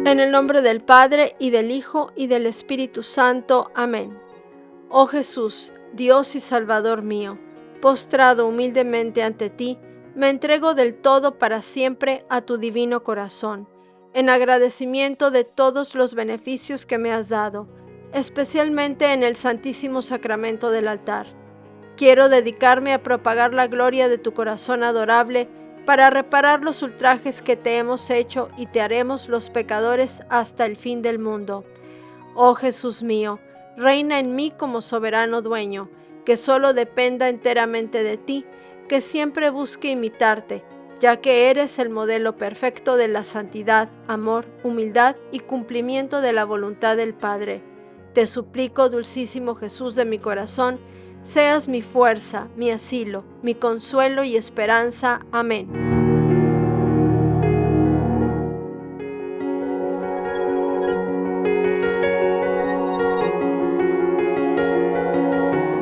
En el nombre del Padre, y del Hijo, y del Espíritu Santo. Amén. Oh Jesús, Dios y Salvador mío, postrado humildemente ante ti, me entrego del todo para siempre a tu divino corazón, en agradecimiento de todos los beneficios que me has dado, especialmente en el Santísimo Sacramento del altar. Quiero dedicarme a propagar la gloria de tu corazón adorable, para reparar los ultrajes que te hemos hecho y te haremos los pecadores hasta el fin del mundo. Oh Jesús mío, reina en mí como soberano dueño, que solo dependa enteramente de ti, que siempre busque imitarte, ya que eres el modelo perfecto de la santidad, amor, humildad y cumplimiento de la voluntad del Padre. Te suplico, dulcísimo Jesús de mi corazón, seas mi fuerza, mi asilo, mi consuelo y esperanza. Amén.